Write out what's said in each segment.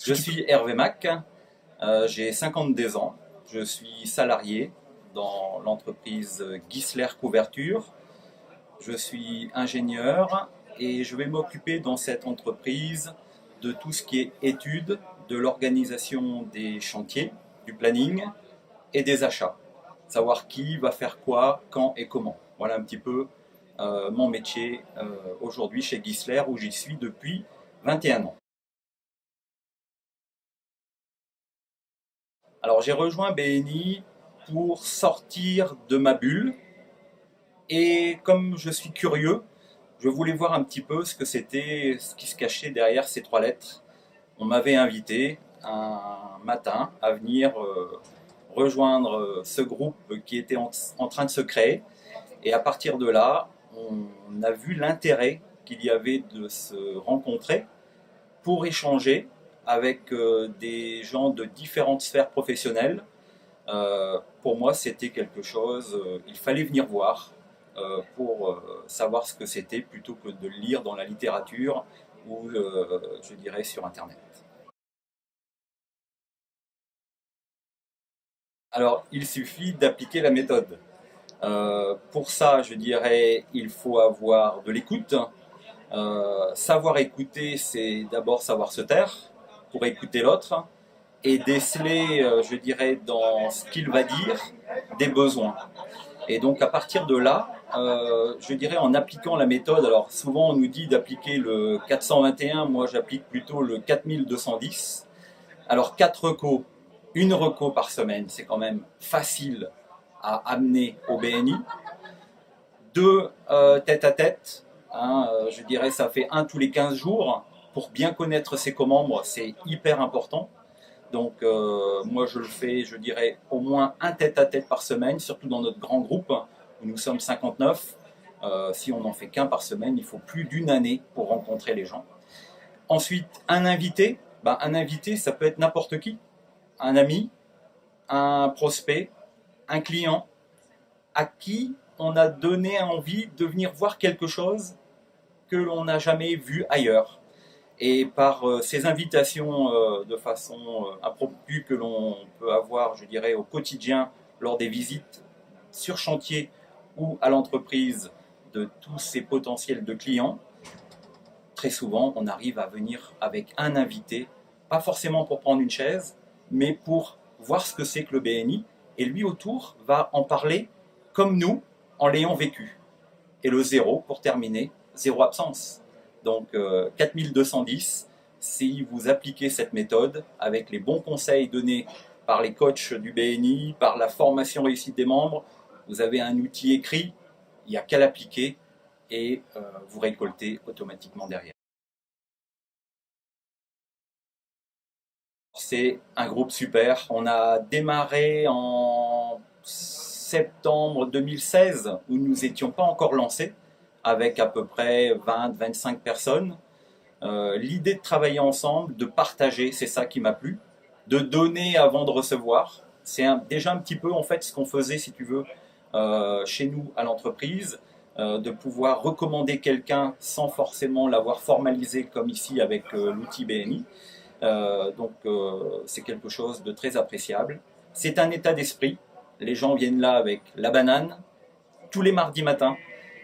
Je suis Hervé Mac, j'ai 52 ans, je suis salarié dans l'entreprise Gisler Couverture. Je suis ingénieur et je vais m'occuper dans cette entreprise de tout ce qui est étude, de l'organisation des chantiers, du planning et des achats. Savoir qui va faire quoi, quand et comment. Voilà un petit peu mon métier aujourd'hui chez Gisler où j'y suis depuis 21 ans. Alors j'ai rejoint BNI pour sortir de ma bulle et comme je suis curieux, je voulais voir un petit peu ce que c'était, ce qui se cachait derrière ces trois lettres. On m'avait invité un matin à venir rejoindre ce groupe qui était en train de se créer et à partir de là, on a vu l'intérêt qu'il y avait de se rencontrer pour échanger avec des gens de différentes sphères professionnelles. Pour moi, c'était quelque chose, il fallait venir voir pour savoir ce que c'était plutôt que de le lire dans la littérature ou, je dirais, sur Internet. Alors, il suffit d'appliquer la méthode. Pour ça, je dirais, il faut avoir de l'écoute. Savoir écouter, c'est d'abord savoir se taire pour écouter l'autre et déceler, je dirais, dans ce qu'il va dire, des besoins. Et donc à partir de là, je dirais en appliquant la méthode, alors souvent on nous dit d'appliquer le 421, moi j'applique plutôt le 4210. Alors 4 recos, une reco par semaine, c'est quand même facile à amener au BNI. Deux tête à tête, hein, je dirais ça fait un tous les 15 jours. Pour bien connaître ses co-membres, c'est hyper important. Donc moi je le fais, je dirais, au moins un tête-à-tête par semaine, surtout dans notre grand groupe, où nous sommes 59. Si on n'en fait qu'un par semaine, il faut plus d'une année pour rencontrer les gens. Ensuite, un invité. Ben, un invité, ça peut être n'importe qui. Un ami, un prospect, un client, à qui on a donné envie de venir voir quelque chose que l'on n'a jamais vu ailleurs. Et par ces invitations de façon impromptue que l'on peut avoir, je dirais, au quotidien lors des visites sur chantier ou à l'entreprise de tous ces potentiels de clients, très souvent on arrive à venir avec un invité, pas forcément pour prendre une chaise, mais pour voir ce que c'est que le BNI, et lui autour va en parler comme nous en l'ayant vécu. Et le zéro, pour terminer, zéro absence. Donc 4210, si vous appliquez cette méthode avec les bons conseils donnés par les coachs du BNI, par la formation réussite des membres, vous avez un outil écrit, il n'y a qu'à l'appliquer et vous récoltez automatiquement derrière. C'est un groupe super. On a démarré en septembre 2016 où nous n'étions pas encore lancés avec à peu près 20-25 personnes. L'idée de travailler ensemble, de partager, c'est ça qui m'a plu. De donner avant de recevoir. C'est déjà un petit peu en fait ce qu'on faisait, si tu veux, chez nous à l'entreprise. De pouvoir recommander quelqu'un sans forcément l'avoir formalisé comme ici avec l'outil BNI. Donc c'est quelque chose de très appréciable. C'est un état d'esprit. Les gens viennent là avec la banane tous les mardis matins,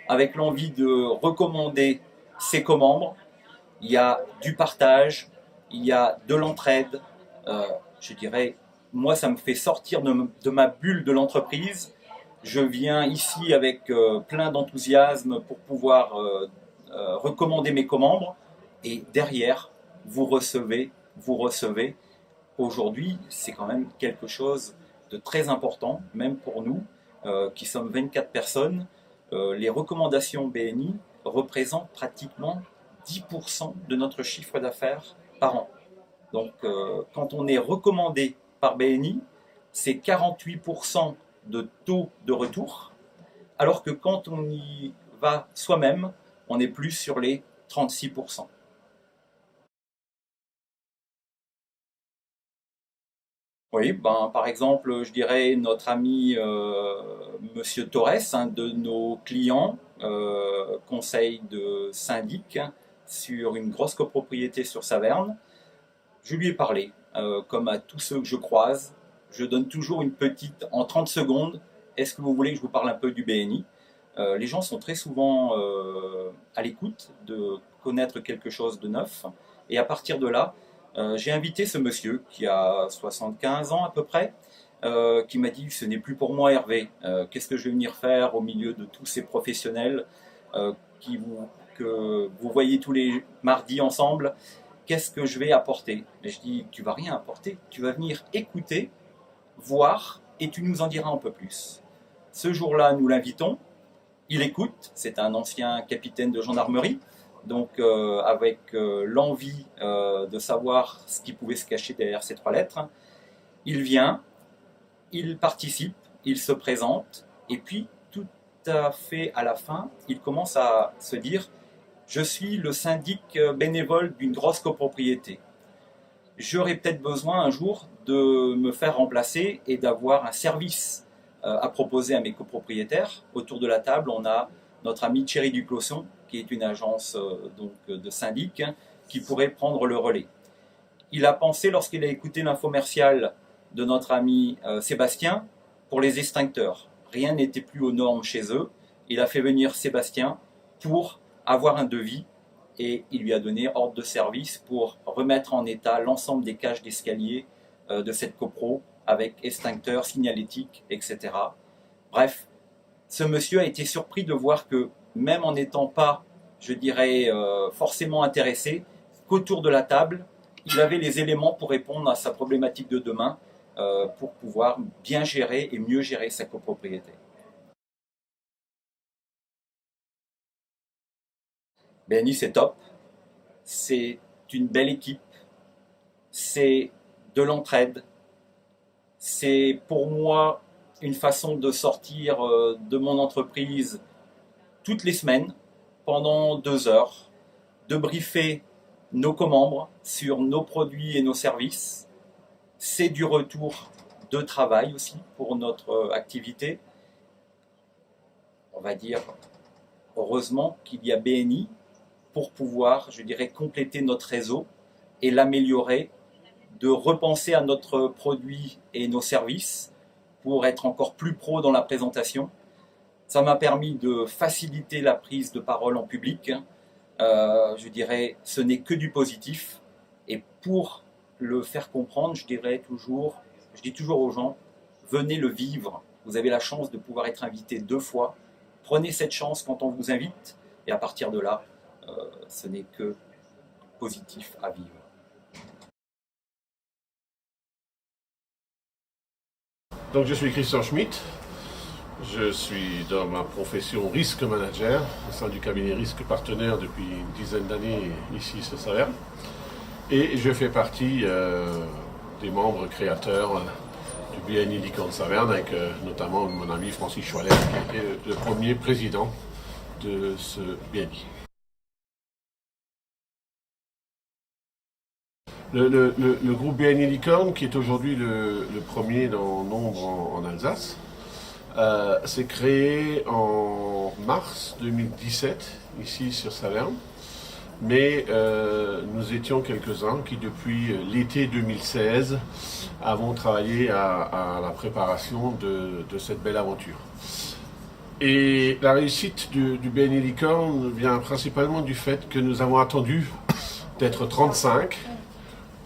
avec l'envie de recommander ses co-membres. Il y a du partage, il y a de l'entraide. Je dirais, moi, ça me fait sortir de ma bulle de l'entreprise. Je viens ici avec plein d'enthousiasme pour pouvoir recommander mes co-membres. Et derrière, vous recevez. Aujourd'hui, c'est quand même quelque chose de très important, même pour nous, qui sommes 24 personnes. Les recommandations BNI représentent pratiquement 10% de notre chiffre d'affaires par an. Donc, quand on est recommandé par BNI, c'est 48% de taux de retour, alors que quand on y va soi-même, on est plus sur les 36%. Oui, ben, par exemple, je dirais notre ami Monsieur Torres, un de nos clients, conseil de syndic sur une grosse copropriété sur Saverne. Je lui ai parlé, comme à tous ceux que je croise. Je donne toujours une petite, en 30 secondes, est-ce que vous voulez que je vous parle un peu du BNI? Les gens sont très souvent à l'écoute de connaître quelque chose de neuf. Et à partir de là, j'ai invité ce monsieur qui a 75 ans à peu près, qui m'a dit ce n'est plus pour moi Hervé. Qu'est-ce que je vais venir faire au milieu de tous ces professionnels qui que vous voyez tous les mardis ensemble? Qu'est-ce que je vais apporter? Et je dis tu vas rien apporter, tu vas venir écouter, voir et tu nous en diras un peu plus. Ce jour-là, nous l'invitons. Il écoute, c'est un ancien capitaine de gendarmerie, donc avec l'envie de savoir ce qui pouvait se cacher derrière ces 3 lettres. Il vient, il participe, il se présente, et puis tout à fait à la fin, il commence à se dire « Je suis le syndic bénévole d'une grosse copropriété. J'aurais peut-être besoin un jour de me faire remplacer et d'avoir un service à proposer à mes copropriétaires. Autour de la table, on a notre ami Thierry Duclosson, qui est une agence de syndic, qui pourrait prendre le relais. Il a pensé, lorsqu'il a écouté l'infomercial de notre ami Sébastien, pour les extincteurs. Rien n'était plus aux normes chez eux. Il a fait venir Sébastien pour avoir un devis et il lui a donné ordre de service pour remettre en état l'ensemble des cages d'escalier de cette copro avec extincteurs, signalétique, etc. Bref, ce monsieur a été surpris de voir que même en n'étant pas, je dirais, forcément intéressé, qu'autour de la table, il avait les éléments pour répondre à sa problématique de demain, pour pouvoir bien gérer et mieux gérer sa copropriété. BNI, c'est top, c'est une belle équipe, c'est de l'entraide, c'est pour moi une façon de sortir de mon entreprise toutes les semaines, pendant 2 heures, de briefer nos commembres sur nos produits et nos services. C'est du retour de travail aussi pour notre activité. On va dire, heureusement qu'il y a BNI pour pouvoir, je dirais, compléter notre réseau et l'améliorer, de repenser à notre produit et nos services pour être encore plus pro dans la présentation. Ça m'a permis de faciliter la prise de parole en public. Je dirais, ce n'est que du positif. Et pour le faire comprendre, je dis toujours aux gens, venez le vivre. Vous avez la chance de pouvoir être invité 2 fois. Prenez cette chance quand on vous invite. Et à partir de là, ce n'est que positif à vivre. Donc je suis Christian Schmitt, je suis dans ma profession risque manager au sein du cabinet risque partenaire depuis une dizaine d'années ici sur Saverne et je fais partie des membres créateurs du BNI Licorne Saverne avec notamment mon ami Francis Choilet qui était le premier président de ce BNI. Le groupe BNI Licorne, qui est aujourd'hui le premier dans nombre en Alsace, s'est créé en mars 2017, ici sur Saverne. Mais nous étions quelques-uns qui, depuis l'été 2016, avons travaillé à la préparation de cette belle aventure. Et la réussite du BNI Licorne vient principalement du fait que nous avons attendu d'être 35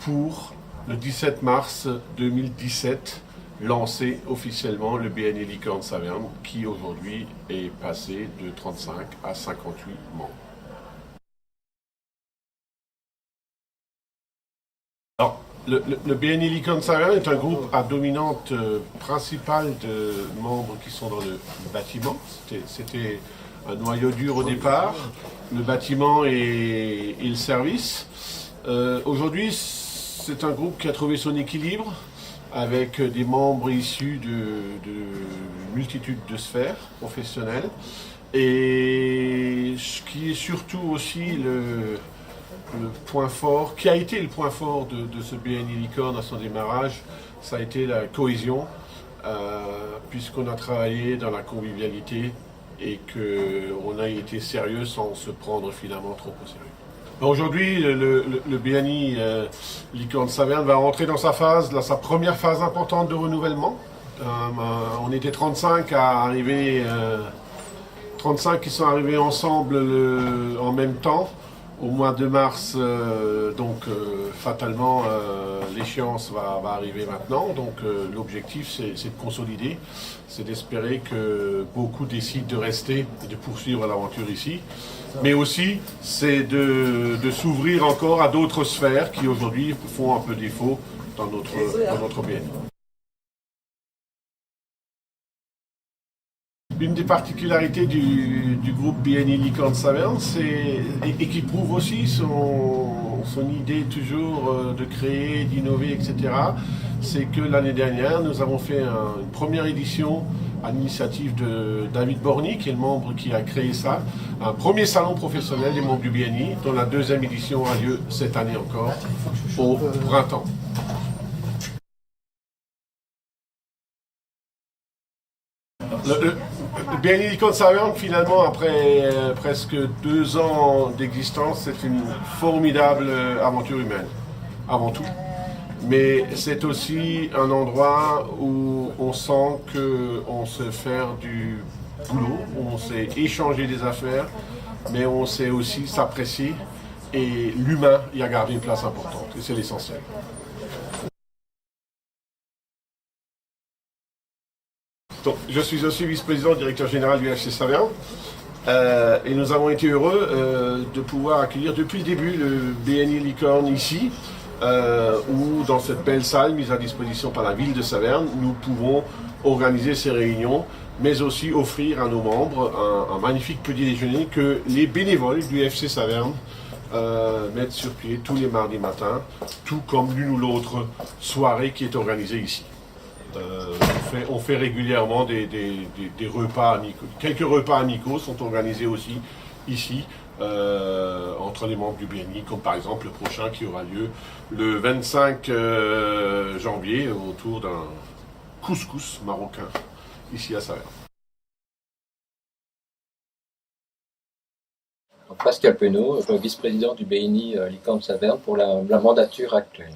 pour le 17 mars 2017 lancer officiellement le BNI Licorne Saverne qui aujourd'hui est passé de 35 à 58 membres. Alors, le BNI Licorne Saverne est un groupe à dominante principale de membres qui sont dans le bâtiment. C'était un noyau dur au départ, le bâtiment et le service. Aujourd'hui, c'est un groupe qui a trouvé son équilibre avec des membres issus de multitudes de sphères professionnelles et ce qui est surtout aussi le point fort, qui a été le point fort de ce BNI Licorne à son démarrage, ça a été la cohésion puisqu'on a travaillé dans la convivialité et qu'on a été sérieux sans se prendre finalement trop au sérieux. Aujourd'hui, le BNI Licorne Saverne va rentrer dans sa première phase importante de renouvellement. On était 35 à arriver, 35 qui sont arrivés ensemble en même temps au mois de mars. Fatalement, l'échéance va arriver maintenant. Donc l'objectif, c'est de consolider, c'est d'espérer que beaucoup décident de rester et de poursuivre l'aventure ici. Mais aussi, c'est de s'ouvrir encore à d'autres sphères qui aujourd'hui font un peu défaut dans notre BNI. Une des particularités du groupe BNI Licorne Saverne, et qui prouve aussi son idée toujours de créer, d'innover, etc., c'est que l'année dernière, nous avons fait une première édition à l'initiative de David Borny, qui est le membre qui a créé ça, un premier salon professionnel des membres du BNI, dont la deuxième édition a lieu cette année encore, au printemps. Le BNI Licorne Saverne, finalement, après presque 2 ans d'existence, c'est une formidable aventure humaine, avant tout. Mais c'est aussi un endroit où on sent qu'on sait faire du boulot, où on sait échanger des affaires, mais on sait aussi s'apprécier. Et l'humain y a gardé une place importante, et c'est l'essentiel. Donc, je suis aussi vice-président, directeur général du FC Saverne. Et nous avons été heureux de pouvoir accueillir depuis le début le BNI Licorne ici, où dans cette belle salle mise à disposition par la ville de Saverne, nous pouvons organiser ces réunions, mais aussi offrir à nos membres un magnifique petit déjeuner que les bénévoles du FC Saverne mettent sur pied tous les mardis matins, tout comme l'une ou l'autre soirée qui est organisée ici. On fait régulièrement des repas amicaux. Quelques repas amicaux sont organisés aussi ici, entre les membres du BNI, comme par exemple le prochain qui aura lieu le 25 janvier autour d'un couscous marocain ici à Saverne. Pascal Penaud, vice-président du BNI Licorne Saverne pour la mandature actuelle.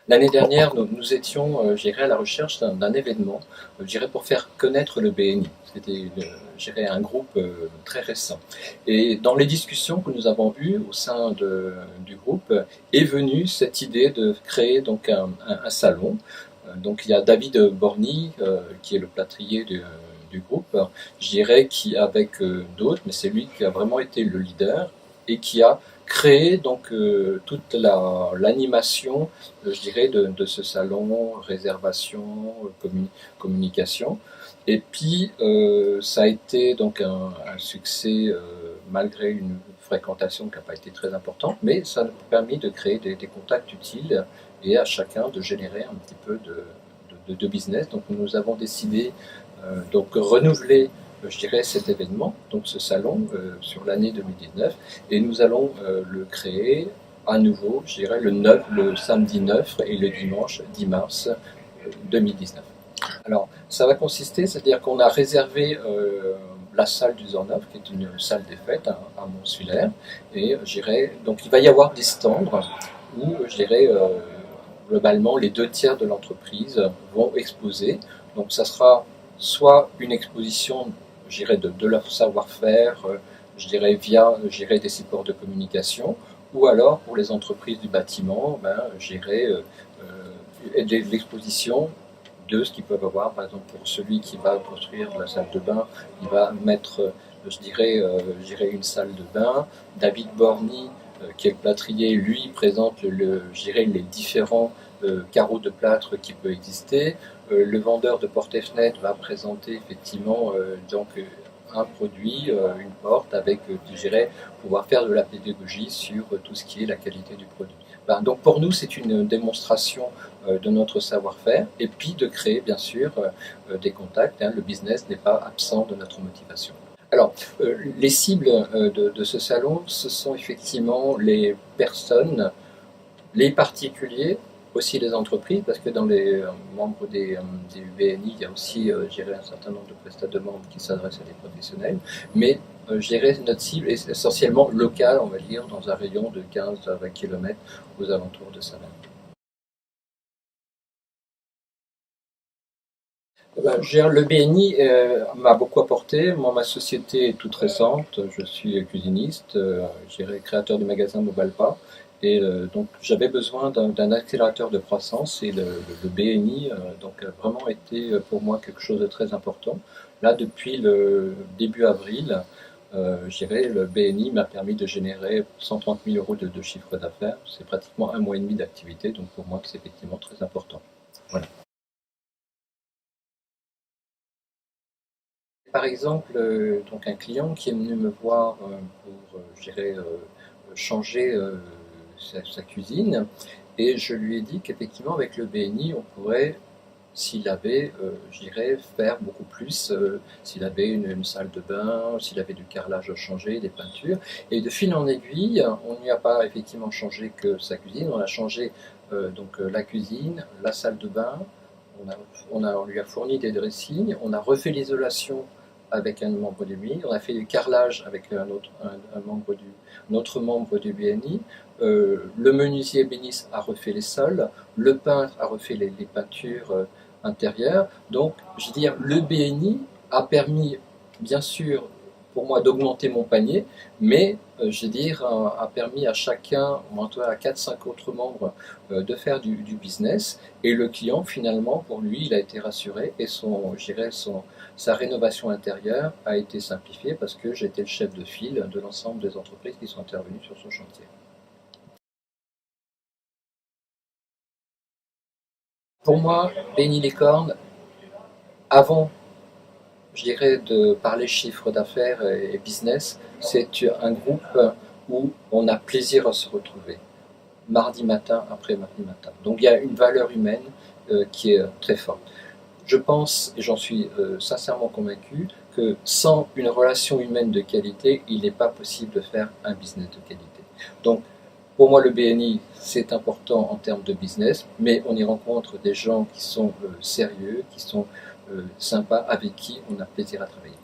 L'année dernière, nous étions, à la recherche d'un événement, pour faire connaître le BNI. C'était, un groupe très récent. Et dans les discussions que nous avons eues au sein du groupe, est venue cette idée de créer donc un salon. Donc il y a David Borny, qui est le plâtrier du groupe, qui avec d'autres, mais c'est lui qui a vraiment été le leader et qui a créé donc toute l'animation, de ce salon, réservation, communication. Et puis ça a été donc un succès malgré une fréquentation qui n'a pas été très importante, mais ça nous a permis de créer des contacts utiles et à chacun de générer un petit peu de business. Donc nous avons décidé donc renouveler cet événement, donc ce salon, sur l'année 2019, et nous allons le créer à nouveau, le samedi 9 et le dimanche 10 mars 2019. Alors, ça va consister, c'est-à-dire qu'on a réservé la salle du Zornov, qui est une salle des fêtes à Mont-Sulaire, et donc il va y avoir des stands où, globalement, les 2/3 de l'entreprise vont exposer. Donc, ça sera soit une exposition de leur savoir-faire, via des supports de communication, ou alors pour les entreprises du bâtiment, l'exposition de ce qu'ils peuvent avoir. Par exemple, pour celui qui va construire la salle de bain, il va mettre, une salle de bain. David Borny, qui est le plâtrier, lui présente les différents carreaux de plâtre qui peut exister. Le vendeur de portes et fenêtres va présenter effectivement un produit, une porte, avec, pouvoir faire de la pédagogie sur tout ce qui est la qualité du produit. Donc pour nous, c'est une démonstration de notre savoir-faire, et puis de créer bien sûr des contacts. Le business n'est pas absent de notre motivation. Alors, les cibles de ce salon, ce sont effectivement les personnes, les particuliers, aussi les entreprises, parce que dans les membres des BNI, il y a aussi, je dirais, un certain nombre de prestataires de membres qui s'adressent à des professionnels, mais je dirais notre cible est essentiellement locale, on va dire, dans un rayon de 15 à 20 km aux alentours de Saverne. Le BNI m'a beaucoup apporté. Moi, ma société est toute récente. Je suis cuisiniste, créateur du magasin Mobalpa. Et donc, j'avais besoin d'un accélérateur de croissance. Et le BNI donc, a vraiment été pour moi quelque chose de très important. Là, depuis le début avril, le BNI m'a permis de générer 130 000 euros de chiffre d'affaires. C'est pratiquement un mois et demi d'activité. Donc, pour moi, c'est effectivement très important. Voilà. Par exemple, donc un client qui est venu me voir pour, changer sa cuisine, et je lui ai dit qu'effectivement avec le BNI, on pourrait, s'il avait, faire beaucoup plus, s'il avait une salle de bain, s'il avait du carrelage à changer, des peintures, et de fil en aiguille, on n'y a pas effectivement changé que sa cuisine, on a changé la cuisine, la salle de bain, on lui a fourni des dressings, on a refait l'isolation avec un membre du BNI, on a fait du carrelage avec un autre membre du BNI, le menuisier ébéniste a refait les sols, le peintre a refait les peintures intérieures. Donc, je veux dire, le BNI a permis, bien sûr, pour moi d'augmenter mon panier, mais a permis à chacun, ou en tout cas à 4-5 autres membres, de faire du business, et le client finalement pour lui il a été rassuré, et sa rénovation intérieure a été simplifiée parce que j'étais le chef de file de l'ensemble des entreprises qui sont intervenues sur ce chantier. Pour moi, BNI Licorne, avant de parler chiffre d'affaires et business, c'est un groupe où on a plaisir à se retrouver, mardi matin après mardi matin. Donc il y a une valeur humaine qui est très forte. Je pense, et j'en suis sincèrement convaincu, que sans une relation humaine de qualité, il n'est pas possible de faire un business de qualité. Donc pour moi, le BNI, c'est important en termes de business, mais on y rencontre des gens qui sont sérieux, qui sont sympas, avec qui on a plaisir à travailler.